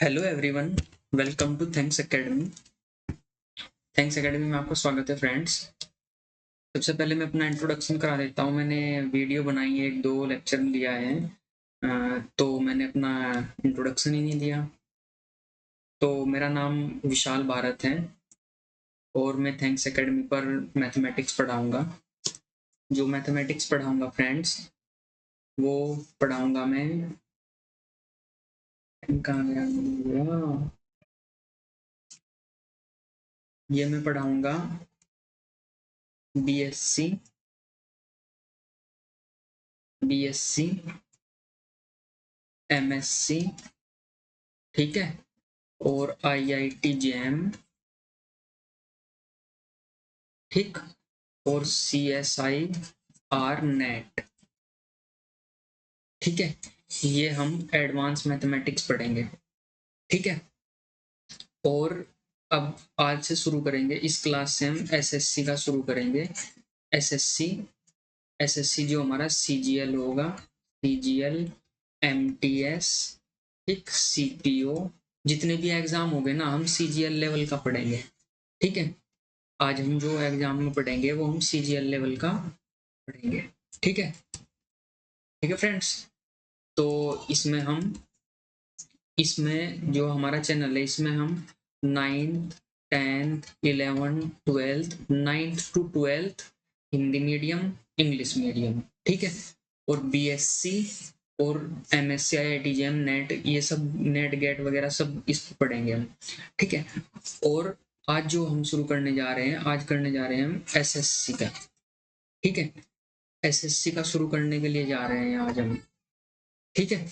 Hello everyone, welcome to Thanks Academy. Thanks Academy में आपका स्वागत है फ्रेंड्स। सबसे पहले मैं अपना इंट्रोडक्शन करा देता हूँ। मैंने वीडियो बनाई है, एक दो लेक्चर लिया है, तो मैंने अपना इंट्रोडक्शन ही नहीं दिया। तो मेरा नाम विशाल भारत है और मैं थैंक्स एकेडमी पर मैथमेटिक्स पढ़ाऊँगा। जो मैथमेटिक्स पढ़ाऊँगा फ्रेंड्स, वो पढ़ाऊँगा मैं कहाँ गया? ये मैं पढ़ाऊँगा बीएससी, बीएससी, एमएससी, ठीक है, और आईआईटी जैम, ठीक, और सीएसआई आर नेट, ठीक है। ये हम एडवांस मैथमेटिक्स पढ़ेंगे, ठीक है। और अब आज से शुरू करेंगे, इस क्लास से हम एसएससी का शुरू करेंगे। एसएससी, एसएससी जो हमारा सीजीएल होगा, सीजीएल, एमटीएस, ठीक, सीपीओ, जितने भी एग्जाम हो गए ना, हम सीजीएल लेवल का पढ़ेंगे, ठीक है। आज हम जो एग्जाम में पढ़ेंगे वो हम सीजीएल लेवल का पढ़ेंगे, ठीक है, ठीक है फ्रेंड्स। तो इसमें जो हमारा चैनल है, इसमें हम 9th 10th 11th 12th 9th to 12th Hindi medium, English medium, ठीक है, और बीएससी और एमएससी, आईआईटी जेएम, नेट, ये सब नेट गेट वगैरह सब इस पर पढ़ेंगे हम, ठीक है। और आज जो हम शुरू करने जा रहे हैं, आज करने जा रहे हैं हम एसएससी का, ठीक है। एसएससी का शुरू करने के लिए जा रहे हैं आज हम, ठीक है।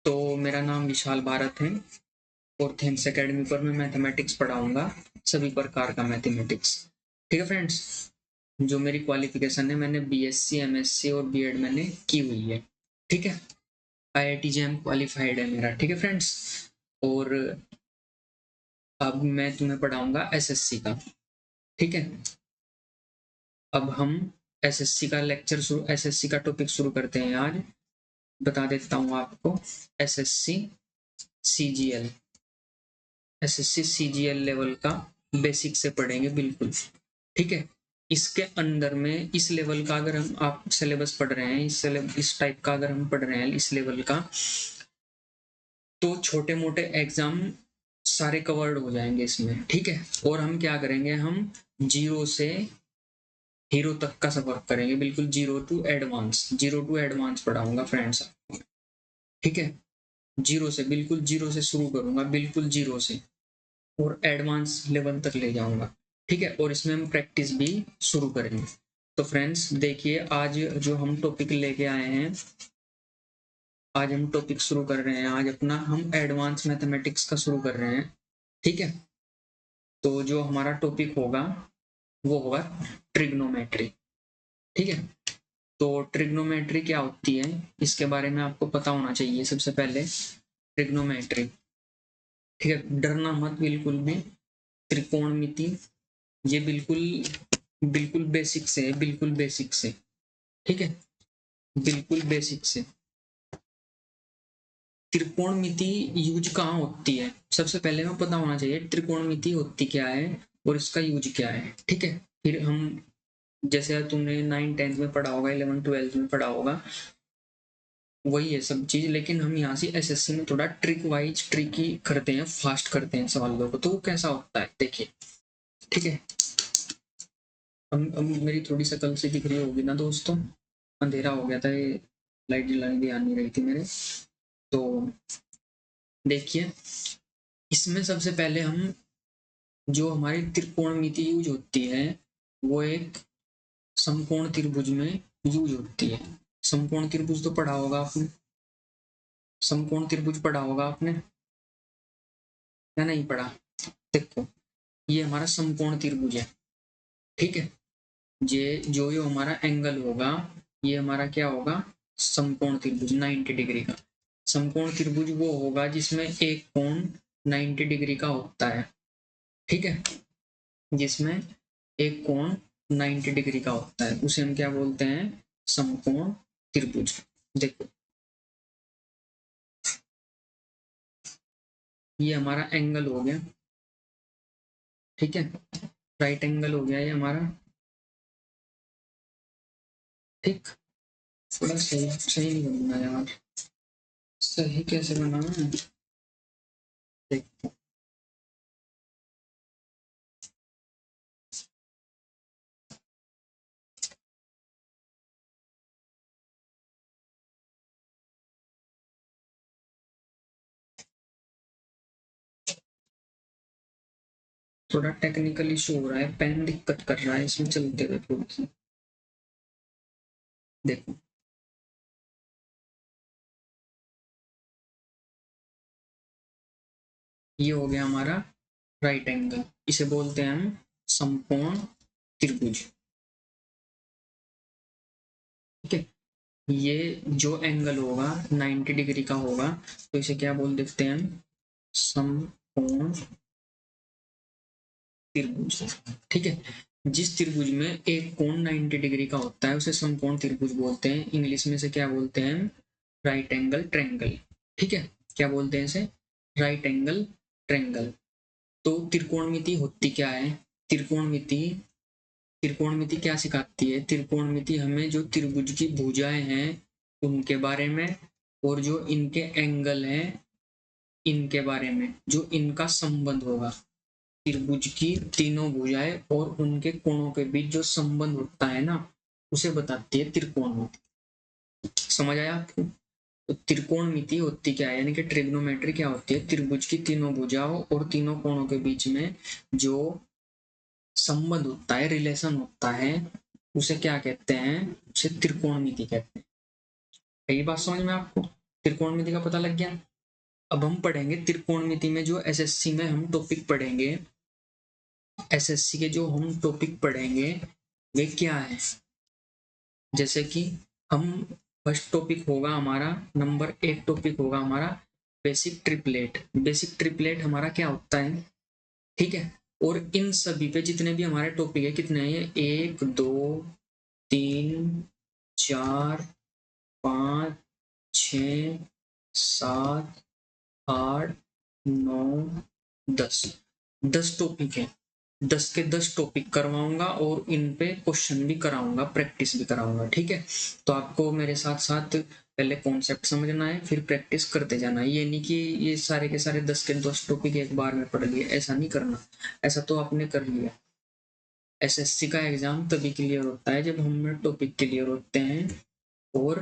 तो मेरा नाम विशाल भारत है और थैंक्स एकेडमी पर मैं मैथमेटिक्स पढ़ाऊंगा, सभी प्रकार का मैथमेटिक्स, ठीक है फ्रेंड्स। जो मेरी क्वालिफिकेशन है, मैंने बीएससी, एमएससी और बीएड मैंने की हुई है, ठीक है। आईआईटी जेएम क्वालिफाइड है मेरा, ठीक है फ्रेंड्स। और अब मैं तुम्हें पढ़ाऊंगा एसएससी का, ठीक है। अब हम एसएससी का लेक्चर शुरू, एसएससी का टॉपिक शुरू करते हैं आज। बता देता हूँ आपको, SSC CGL, SSC CGL level का बेसिक से पढ़ेंगे बिल्कुल, ठीक है। इसके अंदर में इस लेवल का अगर हम आप सिलेबस पढ़ रहे हैं, इस टाइप का अगर हम पढ़ रहे हैं इस लेवल का, तो छोटे मोटे एग्जाम सारे कवर्ड हो जाएंगे इसमें, ठीक है। और हम क्या करेंगे, हम जीरो से हीरो तक का सफर करेंगे, बिल्कुल zero to advance, zero to advance पढ़ाऊंगा फ्रेंड्स, ठीक है। जीरो से, बिल्कुल जीरो से शुरू करूंगा, बिल्कुल जीरो से, और एडवांस लेवल तक ले जाऊंगा, ठीक है। और इसमें हम प्रैक्टिस भी शुरू करेंगे। तो फ्रेंड्स देखिए, आज जो हम टॉपिक लेके आए हैं, आज हम टॉपिक शुरू कर रहे हैं, आज अपना हम एडवांस मैथमेटिक्स का शुरू कर रहे हैं, ठीक है। तो जो हमारा टॉपिक होगा वो होगा ट्रिग्नोमेट्री, ठीक है। तो ट्रिग्नोमेट्री क्या होती है, इसके बारे में आपको पता होना चाहिए सबसे पहले। ट्रिग्नोमेट्री, ठीक है, डरना मत बिल्कुल भी। त्रिकोणमिति, ये बिल्कुल बिल्कुल बेसिक से है, बिल्कुल बेसिक से, ठीक है, बिल्कुल बेसिक से। त्रिकोणमिति यूज कहाँ होती है, सबसे पहले हमें पता होना चाहिए त्रिकोणमिति होती क्या है और इसका यूज क्या है, ठीक है। फिर हम, जैसे तुमने 9th 10th में पढ़ा होगा, 11th 12th में पढ़ा होगा, वही है सब चीज, लेकिन हम यहाँ से एसएससी में थोड़ा ट्रिक वाइज ट्रिकी करते हैं, फास्ट करते हैं सवालों को। तो वो कैसा होता है देखिए, ठीक है। अब मेरी थोड़ी शक्ल से दिख रही होगी ना दोस्तों, अंधेरा हो गया था, ये लाइट जलाने भी आ नहीं रही थी मेरे। तो देखिए, इसमें सबसे पहले हम, जो हमारी त्रिकोणमिति यूज होती है, वो एक समकोण त्रिभुज में यूज होती है। समकोण त्रिभुज तो पढ़ा होगा आपने, समकोण त्रिभुज पढ़ा होगा आपने या नहीं पढ़ा? देखो, ये हमारा समकोण त्रिभुज है, ठीक है। ये जो ये हमारा एंगल होगा, ये हमारा क्या होगा, समकोण त्रिभुज 90 डिग्री का। समकोण त्रिभुज वो होगा जिसमें एक कोण 90 डिग्री का होता है, ठीक है, जिसमें एक कोण 90 डिग्री का होता है, उसे हम क्या बोलते हैं, समकोण त्रिभुज। देखो, ये हमारा एंगल हो गया, ठीक है, राइट एंगल हो गया ये हमारा, ठीक। थोड़ा सही सही नहीं बनना यार, सही कैसे बनाना है, देख। थोड़ा टेक्निकल इशू हो रहा है, पेन दिक्कत कर रहा है इसमें, चलते हुए थोड़ी सी, देखो। ये हो गया हमारा राइट एंगल, इसे बोलते हैं हम समकोण त्रिभुज, ठीक है। ये जो एंगल होगा 90 डिग्री का होगा, तो इसे क्या बोल देते हैं हम, समकोण त्रिभुज, ठीक है। जिस त्रिभुज में एक कोण 90 डिग्री का होता है उसे समकोण त्रिभुज बोलते हैं, इंग्लिश में से क्या बोलते हैं, राइट एंगल ट्रायंगल, ठीक है। क्या बोलते हैं इसे, राइट एंगल ट्रायंगल। तो त्रिकोणमिति होती क्या है, त्रिकोणमिति, त्रिकोणमिति क्या सिखाती है, त्रिकोणमिति हमें जो त्रिभुज की भुजाएं हैं उनके बारे में, और जो इनके एंगल हैं इनके बारे में, जो इनका संबंध होगा, त्रिभुज की तीनों भुजाएं और उनके कोणों के बीच जो संबंध होता है ना, उसे बताती है त्रिकोणमिति। समझ आया आपको। तो त्रिकोणमिति होती क्या है, यानी कि ट्रिग्नोमेट्री क्या होती है, त्रिभुज की तीनों भुजाओं और तीनों कोणों के बीच में जो संबंध होता है, रिलेशन होता है, उसे क्या कहते हैं, उसे त्रिकोणमिति कहते हैं। यही बात समझ में आपको, त्रिकोणमिति का पता लग गया। अब हम पढ़ेंगे त्रिकोणमिति में जो एसएससी में हम टॉपिक पढ़ेंगे, एसएससी के जो हम टॉपिक पढ़ेंगे वे क्या है। जैसे कि हम फर्स्ट टॉपिक होगा हमारा, नंबर 1 टॉपिक होगा हमारा बेसिक ट्रिपलेट। बेसिक ट्रिपलेट हमारा क्या होता है, ठीक है। और इन सभी पे जितने भी हमारे टॉपिक है, कितने हैं ये, 1 2 3 4 5 6 7 8 9 10, 10 टॉपिक है। 10 के 10 टॉपिक करवाऊंगा और इन पे क्वेश्चन भी कराऊंगा, प्रैक्टिस भी कराऊंगा, ठीक है। तो आपको मेरे साथ साथ पहले कॉन्सेप्ट समझना है, फिर प्रैक्टिस करते जाना है। ये नहीं कि ये सारे के सारे 10 के 10 टॉपिक एक बार में पढ़ लिए, ऐसा नहीं करना। ऐसा तो आपने कर लिया। एसएससी का एग्जाम तभी क्लियर होता है जब हमें टॉपिक क्लियर होते हैं और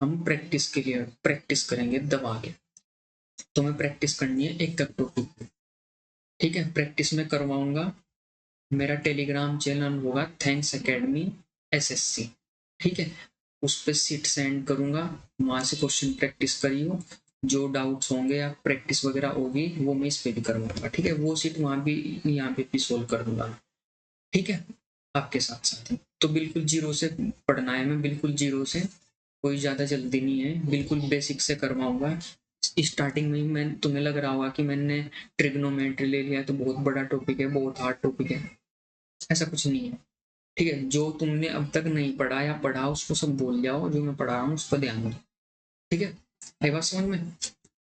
हम प्रैक्टिस करेंगे दबा के। तो हमें प्रैक्टिस करनी है एक एक टॉपिक, ठीक है। प्रैक्टिस में करवाऊंगा, मेरा टेलीग्राम चैनल होगा थैंक्स एकेडमी एसएससी, ठीक है। उस पर सीट सेंड करूंगा, वहां से क्वेश्चन प्रैक्टिस करियो, जो डाउट्स होंगे या प्रैक्टिस वगैरह होगी वो मैं इस पे भी करवाऊंगा, ठीक है। वो सीट वहां भी, यहाँ पे भी सोल्व कर दूंगा, ठीक है, आपके साथ साथ ही। तो बिल्कुल जीरो से पढ़ना है, मैं बिल्कुल जीरो से, कोई ज्यादा जल्दी नहीं है, बिल्कुल बेसिक से करवाऊंगा। स्टार्टिंग में ही मैं, तुम्हें लग रहा होगा कि मैंने ट्रिग्नोमेट्री ले लिया तो बहुत बड़ा टॉपिक है, बहुत हार्ड टॉपिक है, ऐसा कुछ नहीं है, ठीक है। जो तुमने अब तक नहीं पढ़ा या पढ़ा उसको सब भूल जाओ, जो मैं पढ़ा रहा हूँ उस पर ध्यान दो, ठीक है। आई बात समझ में।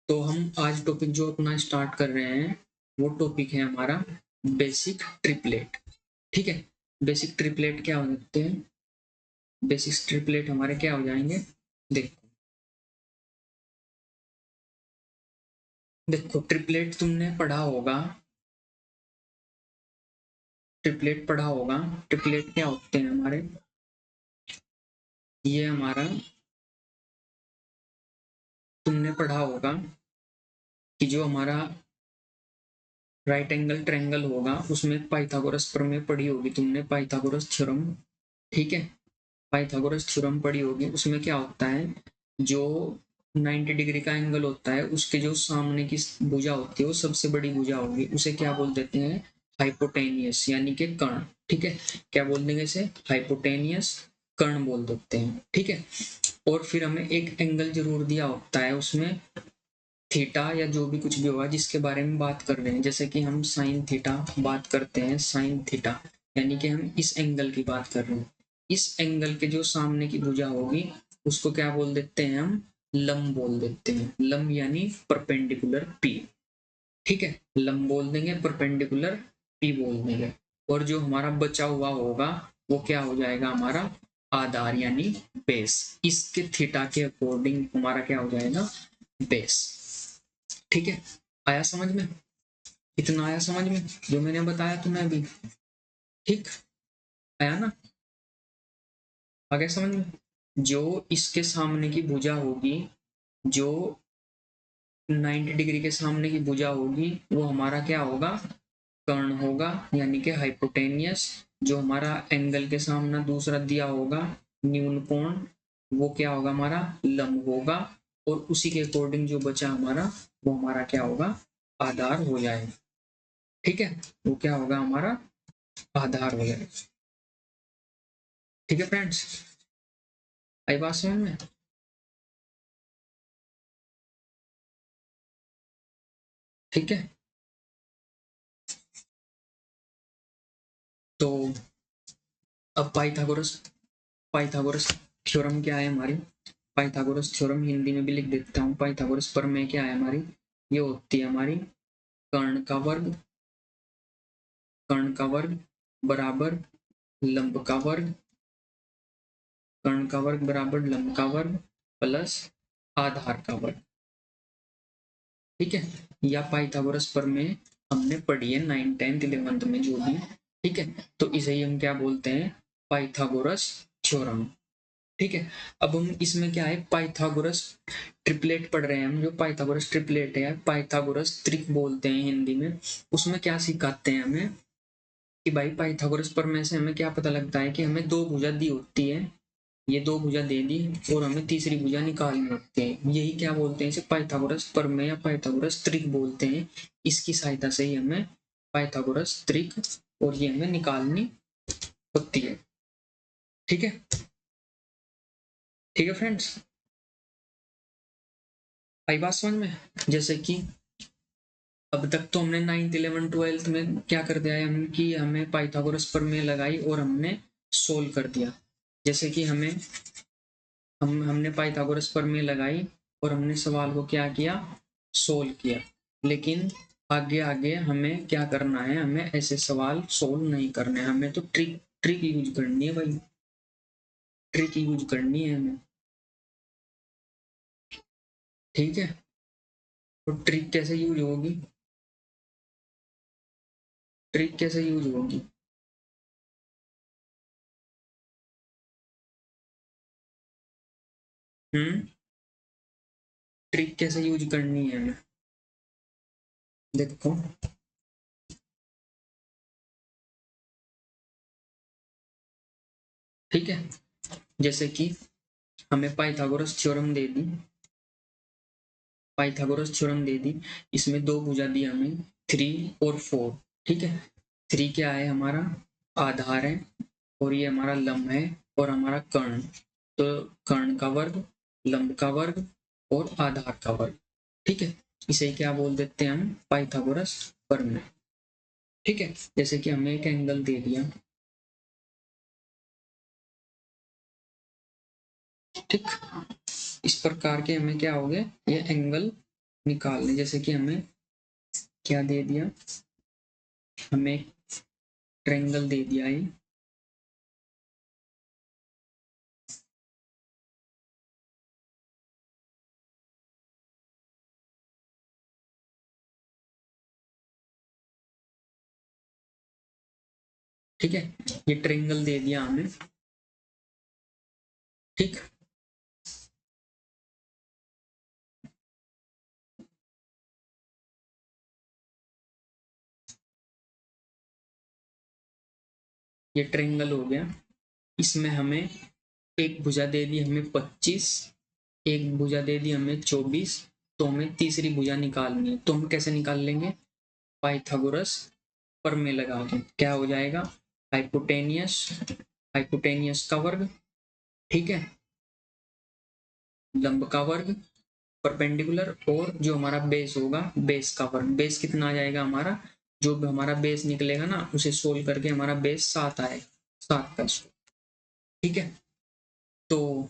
तो हम आज टॉपिक जो अपना स्टार्ट कर रहे हैं वो टॉपिक है हमारा बेसिक ट्रिपलेट, ठीक है। बेसिक ट्रिपलेट क्या हो जाते हैं, बेसिक ट्रिपलेट हमारे क्या हो जाएंगे, देखो, देखो ट्रिपलेट तुमने पढ़ा होगा, ट्रिपलेट पढ़ा होगा। ट्रिपलेट क्या होते हैं हमारे, ये हमारा, तुमने पढ़ा होगा कि जो हमारा राइट एंगल ट्रायंगल होगा उसमें पाइथागोरस प्रमेय पढ़ी होगी तुमने, पाइथागोरस थ्योरम, ठीक है। पाइथागोरस थ्योरम पढ़ी होगी, उसमें क्या होता है, जो 90 डिग्री का एंगल होता है उसके जो सामने की भुजा होती है वो सबसे बड़ी भुजा होगी, उसे क्या बोल देते हैं, हाइपोटेनियस, यानी कि कर्ण, ठीक है। क्या बोल देंगे इसे, हाइपोटेनियस कर्ण बोल देते हैं, ठीक है। और फिर हमें एक एंगल जरूर दिया होता है उसमें, थीटा या जो भी कुछ भी होगा जिसके बारे में बात कर रहे हैं, जैसे कि हम साइन थीटा बात करते हैं, साइन थीटा, यानी कि हम इस एंगल की बात कर रहे हैं। इस एंगल के जो सामने की भुजा होगी उसको क्या बोल देते हैं हम, लंब बोल देते हैं, लंब यानी परपेंडिकुलर पी, ठीक है, लंब बोल देंगे, परपेंडिकुलर पी बोल देंगे, और जो हमारा बचा हुआ होगा वो क्या हो जाएगा हमारा आधार यानी बेस। इसके थीटा के अकॉर्डिंग हमारा क्या हो जाएगा बेस। ठीक है, आया समझ में? इतना आया समझ में जो मैंने बताया तुम्हें अभी? ठीक, आया ना? आ गया समझ में? जो इसके सामने की भुजा होगी, जो 90 डिग्री के सामने की भुजा होगी, वो हमारा क्या होगा कर्ण होगा, यानी कि हाइपोटेनियस। जो हमारा एंगल के सामने दूसरा दिया होगा न्यून कोण, वो क्या होगा हमारा लंब होगा, और उसी के अकॉर्डिंग जो बचा हमारा वो हमारा क्या होगा आधार हो जाएगा। ठीक है, वो क्या होगा हमारा आधार हो जाएगा। ठीक है फ्रेंड्स, आई बात समझ में? ठीक है, तो अब पाइथागोरस पाइथागोरस थ्योरम क्या है हमारी? पाइथागोरस थ्योरम हिंदी में भी लिख देता हूँ। पाइथागोरस प्रमेय क्या है हमारी? ये होती है हमारी कर्ण का वर्ग बराबर लंब का वर्ग, कर्ण का वर्ग बराबर लंब का वर्ग प्लस आधार का वर्ग। ठीक है, या पाइथागोरस प्रमेय हमने पढ़ी है 9th 10th 11th में जो भी। ठीक है, तो इसे ही हम क्या बोलते हैं पाइथागोरस थ्योरम। ठीक है, अब हम इसमें क्या है पाइथागोरस ट्रिपलेट पढ़ रहे हैं हम। जो पाइथागोरस ट्रिपलेट है, पाइथागोरस त्रिक बोलते हैं हिंदी में। उसमें क्या सिखाते हैं हमें कि भाई पाइथागोरस प्रमेय से हमें क्या पता लगता है कि हमें दो भुजा दी होती है, ये दो भुजा दे दी और हमें तीसरी भुजा निकालनी होती है। यही क्या बोलते हैं इसे पाइथागोरस प्रमेय या पाइथागोरस त्रिक बोलते हैं। इसकी सहायता से ही हमें पाइथागोरस त्रिक और ये हमें निकालनी होती है। ठीक है, ठीक है फ्रेंड्स, आई बात समझ में? जैसे कि अब तक तो हमने 9th 11th 12th में क्या कर दिया है हम कि हमें पाइथागोरस प्रमेय लगाई और हमने सोल्व कर दिया। जैसे कि हमने पाइथागोरस प्रमेय लगाई और हमने सवाल को क्या किया सोल्व किया। लेकिन आगे आगे हमें क्या करना है, हमें ऐसे सवाल सोल्व नहीं करने, हमें तो ट्रिक ट्रिक यूज करनी है भाई, ट्रिक यूज करनी है हमें। ठीक है, तो ट्रिक कैसे यूज होगी? ट्रिक कैसे यूज होगी? ट्रिक कैसे यूज करनी है हमें? देखो, ठीक है, जैसे कि हमें पाइथागोरस थ्योरम दे दी, इसमें दो भुजा दी हमें 3 और 4। ठीक है, 3 क्या है हमारा आधार है, और ये हमारा लंब है, और हमारा कर्ण। तो कर्ण का वर्ग, लंब का वर्ग और आधार का वर्ग। ठीक है, इसे क्या बोल देते हैं हम पाइथागोरस प्रमेय। ठीक है, जैसे कि हमें एक एंगल दे दिया, ठीक, इस प्रकार के हमें क्या हो गए ये एंगल निकालने। जैसे कि हमें क्या दे दिया, हमें ट्रायंगल दे दिया है। ठीक है, ये ट्रायंगल दे दिया हमें। ठीक, ये ट्रायंगल हो गया। इसमें हमें एक भुजा दे दी हमें 25, एक भुजा दे दी हमें 24। तो हमें तीसरी भुजा निकालनी है, तो हम कैसे निकाल लेंगे पाइथागोरस प्रमेय लगा के। क्या हो जाएगा हाइपोटेनियस, हाइपोटेनियस का वर्ग, ठीक है, लंब का वर्ग परपेंडिकुलर, और जो हमारा बेस होगा बेस का वर्ग। बेस कितना आ जाएगा हमारा, जो भी हमारा बेस निकलेगा ना उसे सोल्व करके हमारा बेस 7 आएगा, 7 का 100। ठीक है, तो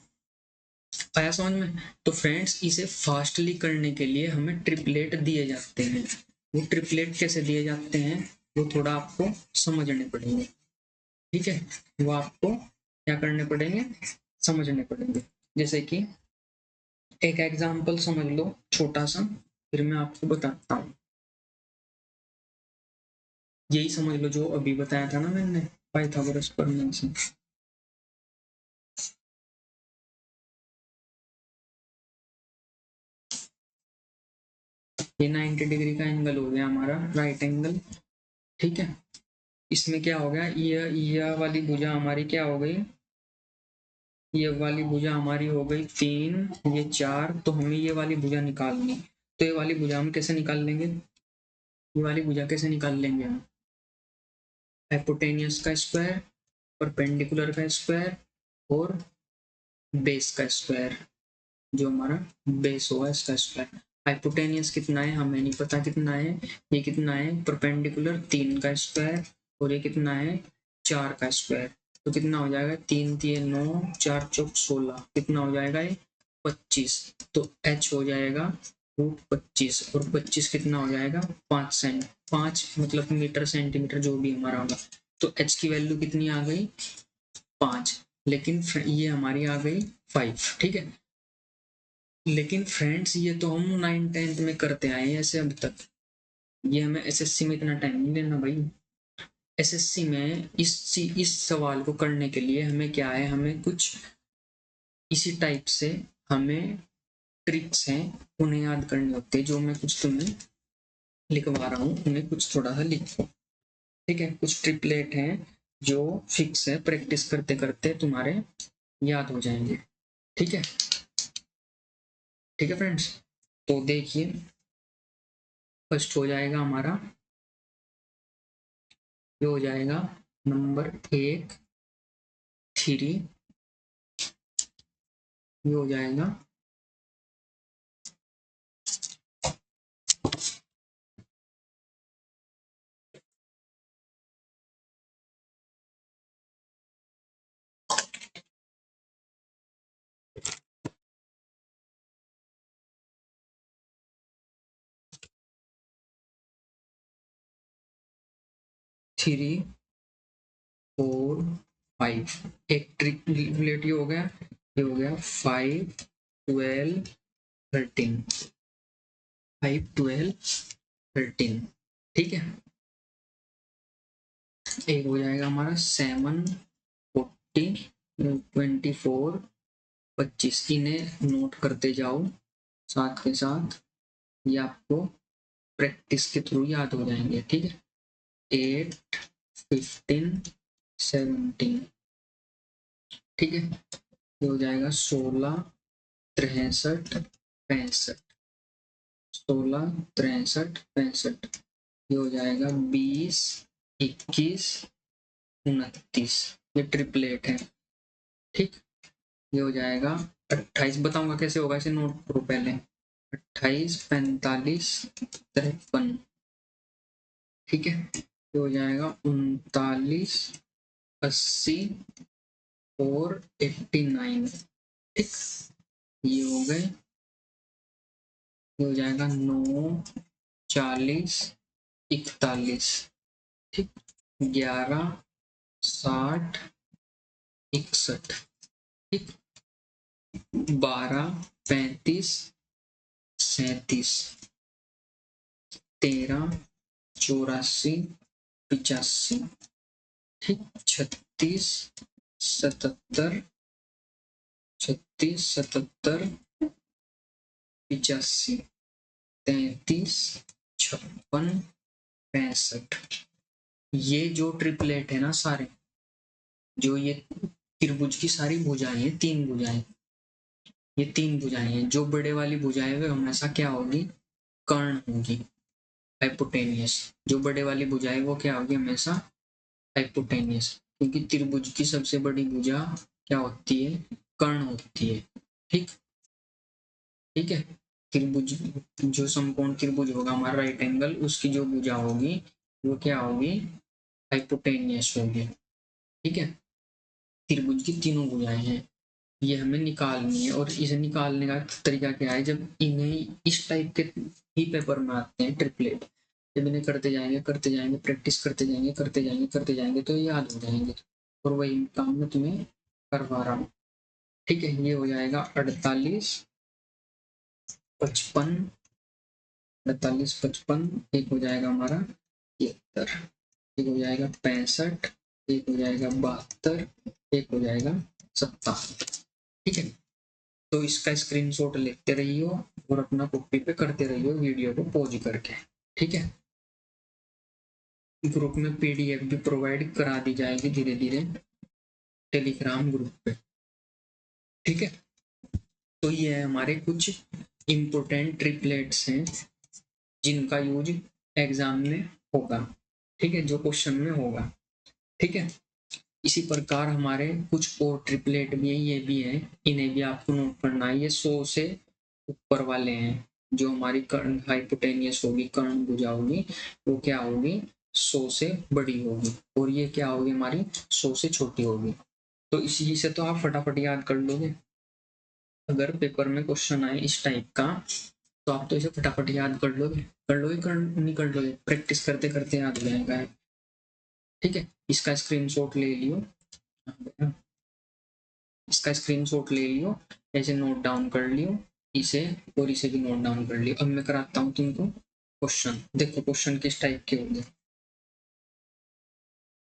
आया समझ में? तो फ्रेंड्स इसे फास्टली करने के लिए हमें ट्रिपलेट दिए जाते हैं। वो ट्रिपलेट कैसे दिए जाते हैं वो थोड़ा आपको समझने पड़ेंगे, ठीक है। वो आपको क्या करने पड़ेंगे, समझने पड़ेंगे। जैसे कि एक एग्जाम्पल समझ लो छोटा सा, फिर मैं आपको बताता हूँ। यही समझ लो जो अभी बताया था ना मैंने, पाइथागोरस प्रमेय से। ये 90 डिग्री का एंगल हो गया हमारा राइट एंगल, ठीक है। इसमें क्या हो गया, ये वाली भुजा हमारी क्या हो गई, ये वाली भुजा हमारी हो गई 3, ये 4, तो हमें ये वाली भुजा निकालनी। तो ये वाली भुजा हम कैसे निकाल लेंगे, ये वाली भुजा कैसे निकाल लेंगे हम, हाइपोटेनियस का स्क्वायर, परपेंडिकुलर का स्क्वायर और बेस का स्क्वायर, जो हमारा बेस होगा इसका स्क्वायर। हाइपोटेनियस कितना है हमें नहीं पता कितना है, ये कितना है परपेंडिकुलर 3 का स्क्वायर, और ये कितना है 4 का स्क्वायर। तो कितना हो जाएगा, 3 3 9, 4 चौक 16, कितना हो जाएगा ये 25। तो h हो जाएगा √25, और 25 कितना हो जाएगा 5 मतलब मीटर सेंटीमीटर जो भी हमारा होगा। तो h की वैल्यू कितनी आ गई 5, लेकिन ये हमारी आ गई 5, ठीक है। लेकिन फ्रेंड्स ये तो हम 9th-10th में करते आए हैं ऐसे अब तक, ये हमें एसएससी में इतना टाइम नहीं लेना भाई। एसएससी में इस सवाल को करने के लिए हमें क्या है, हमें कुछ इसी टाइप से हमें ट्रिक्स हैं, उन्हें याद करने होते हैं। जो मैं कुछ तुम्हें लिखवा रहा हूँ उन्हें कुछ थोड़ा सा लिखो, ठीक है। कुछ ट्रिपलेट हैं जो फिक्स है, प्रैक्टिस करते करते तुम्हारे याद हो जाएंगे, ठीक है। ठीक है फ्रेंड्स, तो देखिए फर्स्ट हो जाएगा हमारा, ये हो जाएगा नंबर 1 3, ये हो जाएगा 3 4 5। एक ट्रिपलेट ये हो गया, ये हो गया 5 12 13, 5 12 13, ठीक है। एक हो जाएगा हमारा 7 40 24 25। इन्हें नोट करते जाओ साथ के साथ, ये आपको प्रैक्टिस के थ्रू याद हो जाएंगे, ठीक है। 8 15 17, ठीक है। ये हो जाएगा 16 63 65, 16 63 65। ये हो जाएगा 20 21 29, ये ट्रिपलेट है, ठीक। ये हो जाएगा 28, बताऊंगा कैसे होगा, इसे नोट करो पहले। 28 45 53, ठीक है। ये हो जाएगा 39 80 और 89, ठीक। ये हो गए, ये हो जाएगा 9 40 41, ठीक। 11 60 61, ठीक। 12 35 37, 13 84 85, ठीक। 36 77 77 85, 33 56 65। ये जो ट्रिपलेट है ना सारे, जो ये त्रिभुज की सारी भुजाएं हैं, 3 भुजाएं, ये 3 भुजाएं हैं। जो बड़े वाली भुजाएं वे हमेशा क्या होगी, कर्ण होगी, हाइपोटेनियस। जो बड़े वाली भुजाएं वो क्या होगी, हमेशा हाइपोटेनियस, क्योंकि त्रिभुज की सबसे बड़ी भुजा क्या होती है, कर्ण होती है, ठीक। ठीक है। त्रिभुज, जो समकोण त्रिभुज होगा हमारा राइट एंगल, उसकी जो भुजा होगी वो क्या होगी, हाइपोटेनियस होगी, ठीक है। त्रिभुज की तीनों भुजाएं हैं, ये हमें निकालनी है। और इसे निकालने का तरीका क्या है, जब इन्हें इस टाइप के ही पेपर में आते हैं ट्रिपलेट, जब इन्हें करते जाएंगे प्रैक्टिस करते जाएंगे तो ये याद हो जाएंगे। और वही काम मैं तुम्हें करवा रहा हूँ। ठीक है, ये हो जाएगा 48 55, 48 55, एक हो जाएगा हमारा 73, एक हो जाएगा 65, एक हो जाएगा 72, एक हो जाएगा 57। ठीक है, तो इसका स्क्रीनशॉट लेते रहियो और अपना कॉपी पे करते रहियो वीडियो को पॉज करके। ठीक है, ग्रुप में पीडीएफ भी प्रोवाइड करा दी जाएगी धीरे धीरे टेलीग्राम ग्रुप पे। ठीक है, तो ये है हमारे कुछ इम्पोर्टेंट ट्रिपलेट्स हैं जिनका यूज एग्जाम में होगा। ठीक है, जो क्वेश्चन में होगा। ठीक है, इसी प्रकार हमारे कुछ और ट्रिपलेट भी हैं, ये भी है, इन्हें भी आपको नोट करना है। ये 100 से ऊपर वाले हैं। जो हमारी कर्ण हाइपोटेनियस होगी, कर्ण भुजा होगी, वो क्या होगी 100 से बड़ी होगी, और ये क्या होगी हमारी 100 से छोटी होगी। तो इसी से तो आप फटाफट याद कर लोगे। अगर पेपर में क्वेश्चन आए इस टाइप का तो आप तो इसे फटाफट याद कर लोगे, नहीं कर लोगे, प्रैक्टिस करते करते याद हो जाएगा। ठीक है, इसका स्क्रीनशॉट ले लियो, इसका स्क्रीनशॉट ले लियो, ऐसे नोट डाउन कर लियो इसे, और इसे भी नोट डाउन कर लियो। अब मैं कराता हूँ तुमको क्वेश्चन। देखो क्वेश्चन किस टाइप के होंगे।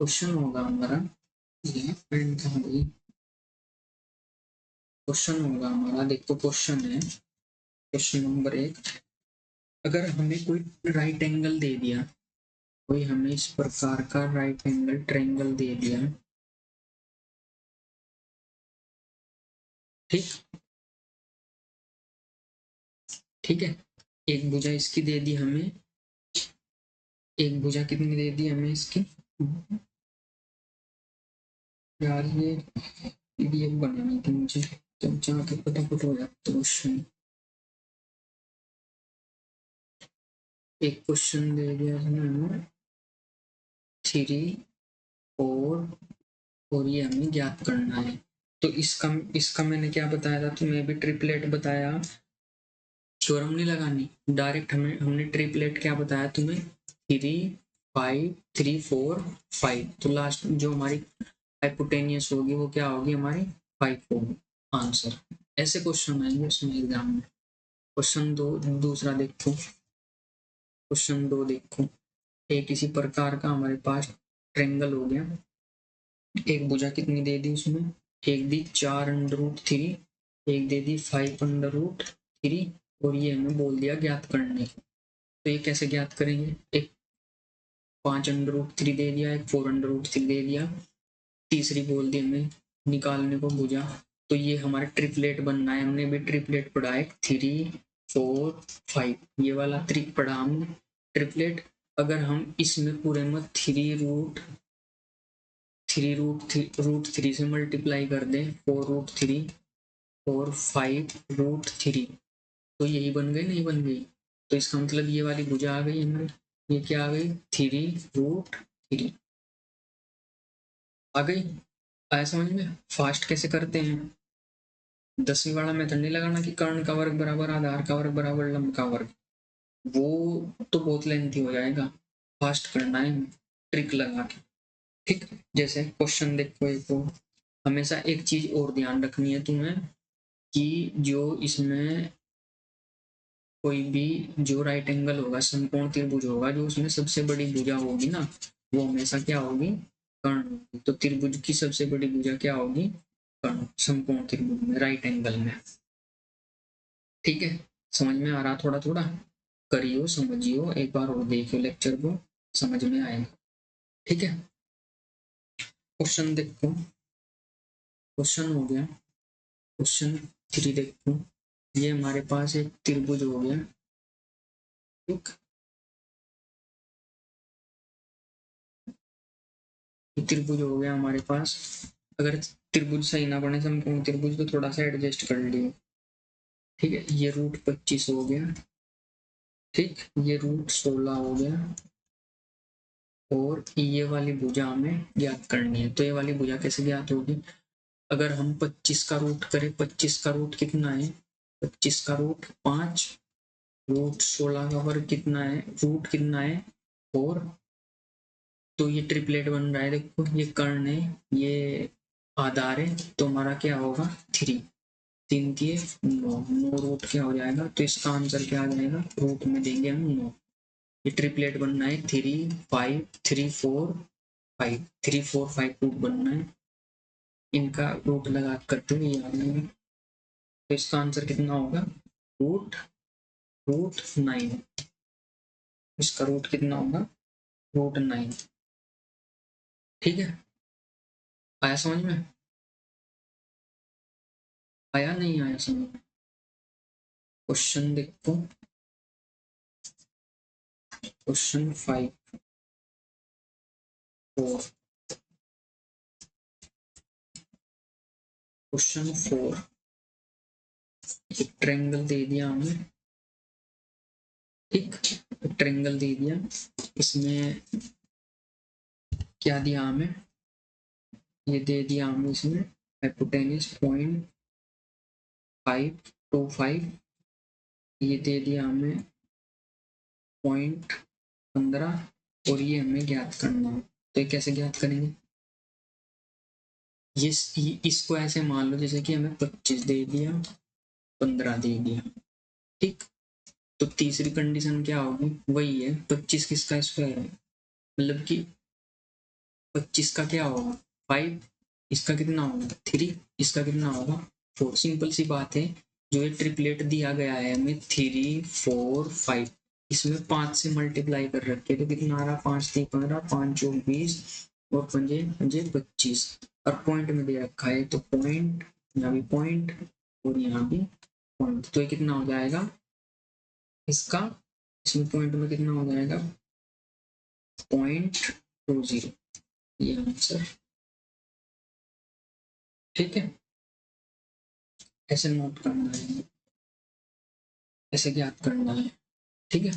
क्वेश्चन होगा हमारा, ये पेन कहाँ गई, क्वेश्चन होगा हमारा, देखो क्वेश्चन है, क्वेश्चन नंबर 1, अगर हमें कोई राइट एंगल दे दिया, कोई हमें इस प्रकार का राइट एंगल ट्रायंगल दे दिया। ठीक, ठीक है, एक भुजा इसकी दे दी हमें, एक भुजा कितनी दे दी हमें इसकी, यार ये पीडीएफ बनानी थी मुझे, जब जाके फटाफट हो जाता क्वेश्चन। एक क्वेश्चन दे दिया हमें 3 4, और ये हमें ज्ञात करना है। तो इसका इसका मैंने क्या बताया था तुम्हें, भी ट्रिपलेट बताया, थ्योरम नहीं लगानी, डायरेक्ट हमने ट्रिपलेट क्या बताया तुम्हें, 3 5 3 4 5, तो लास्ट जो हमारी हाइपोटेनियस होगी वो क्या होगी हमारी 5 होगी आंसर। ऐसे क्वेश्चन आएंगे उसमें एग्जाम में। क्वेश्चन 2 दूसरा देखो, क्वेश्चन 2 देखो, एक इसी प्रकार का हमारे पास ट्रेंगल हो गया, एक भुजा कितनी दे दी उसमें, एक दी 4√3, एक दे दी 5√3, और ये हमें बोल दिया ज्ञात करने को। तो ये कैसे ज्ञात करेंगे, एक 5√3 दे दिया, एक 4√3 दे दिया, तीसरी बोल दी हमें निकालने को भुजा। तो ये हमारा ट्रिपलेट बनना है, हमने भी ट्रिपलेट पढ़ा है 3 4 5, ये वाला ट्रिक पढ़ा हमने ट्रिपलेट। अगर हम इसमें पूरे में 3√3 से मल्टीप्लाई कर दें, 4√3 और 5√3, तो यही बन गई, नहीं बन गई। तो इसका मतलब ये वाली भुजा आ गई हमारी, ये क्या आ गई 3√3 आ गई। आया समझ में, फास्ट कैसे करते हैं, 10वीं वाला मेथड नहीं लगाना कि कर्ण का वर्ग बराबर आधार का वर्ग बराबर लंब का वर्ग, वो तो बहुत लेंथी हो जाएगा, फास्ट करना है ट्रिक लगा के। ठीक, जैसे क्वेश्चन देखो, एक हमेशा एक चीज और ध्यान रखनी है तुम्हें कि जो इसमें कोई भी जो राइट एंगल होगा, समकोण त्रिभुज होगा, जो उसमें सबसे बड़ी भुजा होगी ना, वो हमेशा क्या होगी कर्ण होगी। तो त्रिभुज की सबसे बड़ी भुजा क्या होगी कर्ण, समकोण त्रिभुज में राइट एंगल में। ठीक है, समझ में आ रहा, थोड़ा थोड़ा करियो समझियो, एक बार और देखियो लेक्चर को, समझ में आएगा। ठीक है, क्वेश्चन देखो, क्वेश्चन हो गया, क्वेश्चन 3 देखो, ये हमारे पास एक त्रिभुज हो गया। ठीक, त्रिभुज हो गया हमारे पास, अगर त्रिभुज सही ना बने समकोण त्रिभुज तो थोड़ा सा एडजस्ट कर लियो। ठीक है, ये √25 हो गया, ठीक, ये √16 हो गया, और ये वाली भुजा हमें ज्ञात करनी है। तो ये वाली भुजा कैसे ज्ञात होगी, अगर हम 25 का रूट करें, 25 का रूट कितना है, 25 का रूट 5, √16 का वर्ग कितना है, रूट कितना है 4, तो ये ट्रिपलेट बन रहा है, देखो ये कर्ण है, ये आधार है, तो हमारा क्या होगा 3, 3 की 9, 9 रूट क्या हो जाएगा, तो इसका आंसर क्या आ जाएगा, रूट में देंगे हम 9। ये ट्रिपलेट बनना है 3 5 3 4 5, 3 4 5 रूट बनना है, इनका रूट लगा करते हुए ये आ जाएगा, तो इसका आंसर कितना होगा, रूट रूट 9, इसका रूट कितना होगा, रूट 9। ठीक है, आया समझ में, आया नहीं आया समझ में। क्वेश्चन देखो, क्वेश्चन 5 4, क्वेश्चन 4, एक ट्रायंगल दे दिया हमें, ठीक, ट्रायंगल दे दिया, इसमें क्या दिया हमें, ये दे दिया हमें इसमें हाइपोटेन्यूज 0.525, ये दे दिया हमें 0.15, और ये हमें ज्ञात करना है, तो ये कैसे ज्ञात करेंगे, ये इसको ऐसे मान लो जैसे कि हमें 25 दे दिया, 15 दे दिया, ठीक, तो तीसरी कंडीशन क्या होगी, वही है 25 किसका स्क्वायर है, मतलब कि 25 का क्या होगा 5, इसका कितना होगा 3, इसका कितना होगा 4, सिंपल सी बात है। जो ये ट्रिपलेट दिया गया है हमें 3 4 5, इसमें 5 से मल्टीप्लाई कर रखे, तो कितना आ रहा, 5 3 15, 5 चौक 20, और पंजे पंजे 25, और पॉइंट में दे रखा है, तो पॉइंट, यहाँ भी पॉइंट, और यहाँ भी पॉइंट, तो ये कितना हो जाएगा इसका, इसमें पॉइंट में कितना हो जाएगा 0.20, ये आंसर। ठीक है, ऐसे नोट करना है, ऐसे ज्ञात करना है। ठीक है,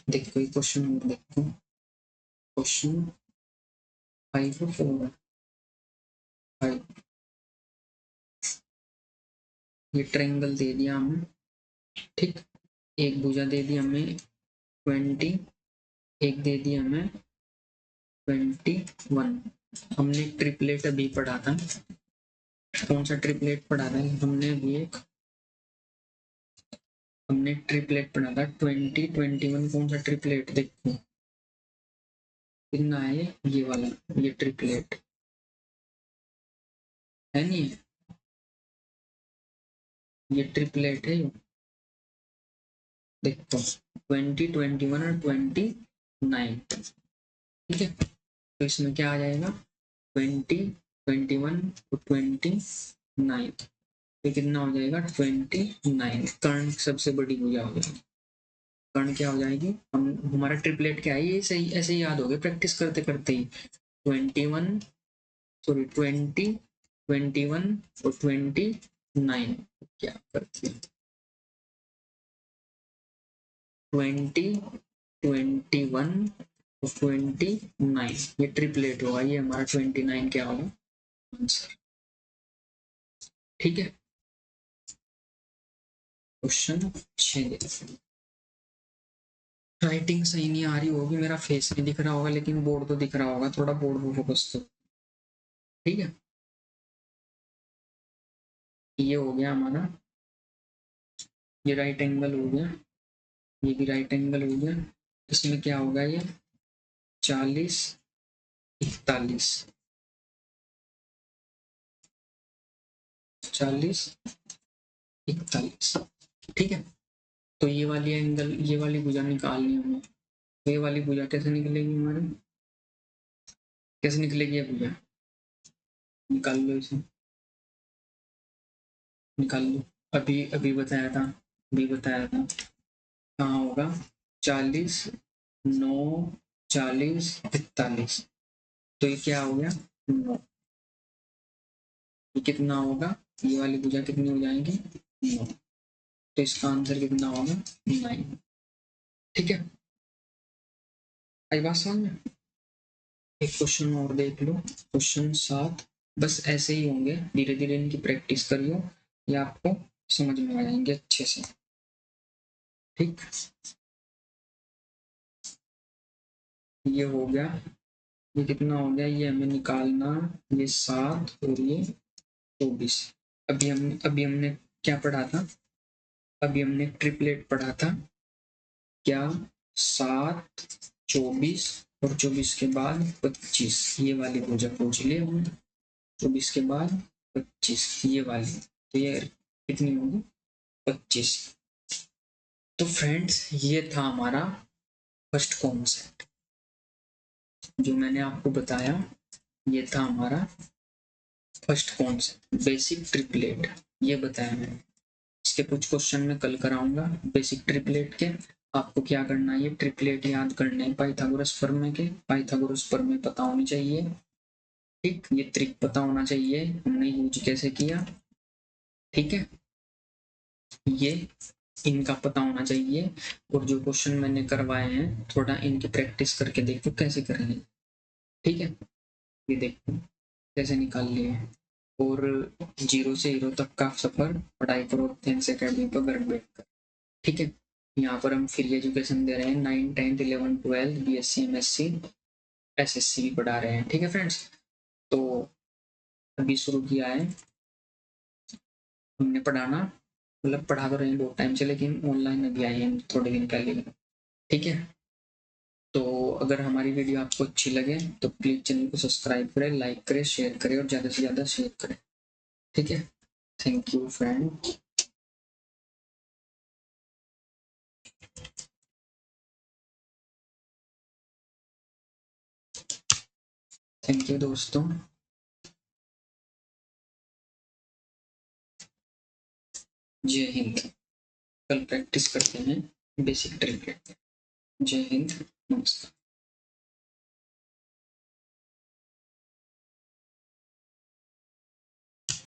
देखो ये क्वेश्चन और देखो, क्वेश्चन 5 5, ये ट्रायंगल दे दिया हमें, ठीक, एक भुजा दे दी हमें 20, एक दे दी हमें 21, हमने ट्रिपलेट अभी पढ़ा था, कौन सा ट्रिपलेट पढ़ा था हमने अभी, एक हमने ट्रिपलेट पढ़ा था 20 21, कौन सा ट्रिपलेट देखो कितना है, ये वाला, ये ट्रिपलेट है नहीं, ये ट्रिपलेट है, देखो 20 21 और 29, ठीक है, तो इसमें क्या आ जाएगा 20 21 और 29, तो कितना हो जाएगा 29, कर्ण सबसे बड़ी भुजा हो जाएगी, कर्ण क्या हो जाएगी, हम हमारा ट्रिपलेट क्या है, ये सही ऐसे ही याद हो गया प्रैक्टिस करते करते ही, 21 सॉरी 20 21 और 29, क्या करते हैं 20 21 और 29, ये ट्रिपलेट होगा, ये हमारा 29 क्या होगा आंसर। ठीक है, क्वेश्चन 6, राइटिंग सही नहीं आ रही होगी, मेरा फेस नहीं दिख रहा होगा, लेकिन बोर्ड तो दिख रहा होगा, थोड़ा बोर्ड पे फोकस तो। ठीक है, ये हो गया हमारा, ये राइट एंगल हो गया, ये भी राइट एंगल हो गया, इसमें क्या होगा ये 40 41, 40 41, ठीक है, तो ये वाली एंगल, ये वाली भुजा निकालनी है हमें, तो ये वाली भुजा कैसे निकलेगी हमारी, कैसे निकलेगी ये भुजा, निकाल लो इसे, निकाल लो, अभी अभी बताया था, अभी बताया था, कहाँ होगा 40 9 40 41, तो ये क्या हो गया 9, ये कितना होगा, ये वाली भुजा कितनी हो जाएगी 9, तो इसका आंसर कितना होगा 9। ठीक है, आई बात समझ में, एक क्वेश्चन और देख लो, क्वेश्चन 7, बस ऐसे ही होंगे, धीरे धीरे इनकी प्रैक्टिस करियो, ये आपको समझ में आ जाएंगे अच्छे से। ठीक, ये हो गया, ये कितना हो गया, ये हमें निकालना, ये 7 और ये 24। अभी हमने क्या पढ़ा था, अभी हमने ट्रिपलेट पढ़ा था क्या, 7, 24 और 24 के बाद 25, ये वाली भुजा पूछ ली हमने, 24 के बाद 25 ये वाली, तो ये कितनी होगी, 25। तो फ्रेंड्स ये था हमारा फर्स्ट कॉन्सेप्ट जो मैंने आपको बताया, ये था हमारा फर्स्ट कॉन्सेप्ट बेसिक ट्रिपलेट, ये बताया मैंने। इसके कुछ क्वेश्चन मैं कल कराऊंगा बेसिक ट्रिपलेट के। आपको क्या करना है, ये ट्रिपलेट याद करने हैं पाइथागोरस प्रमेय के, पाइथागोरस प्रमेय पता होनी चाहिए, ठीक, ये ट्रिक पता होना चाहिए हमने यूज कैसे किया, ठीक है, ये इनका पता होना चाहिए। और जो क्वेश्चन मैंने करवाए हैं थोड़ा इनकी प्रैक्टिस करके देखो कैसे करेंगे, ठीक है, ये देखो कैसे निकाल लिए। और 0 से हीरो तक का सफर पढ़ाई करो थैंक्स अकेडमी पर घर बैठकर, ठीक है। यहाँ पर हम फ्री एजुकेशन दे रहे हैं, 9, 10, 11, 12, BSc, MSc, SSc भी पढ़ा रहे हैं, ठीक है फ्रेंड्स। तो अभी शुरू किया है हमने पढ़ाना, मतलब पढ़ा तो रहे हैं बहुत टाइम से, लेकिन ऑनलाइन अभी आई है थोड़े दिन पहले, ठीक है। तो अगर हमारी वीडियो आपको अच्छी लगे तो प्लीज चैनल को सब्सक्राइब करें, लाइक करें, शेयर करें और ज़्यादा से ज़्यादा शेयर करें, ठीक है। Thank you friend. Thank you दोस्तों। जय हिंद। कल प्रैक्टिस करते हैं बेसिक ट्रिक। जय हिंद, नमस्कार।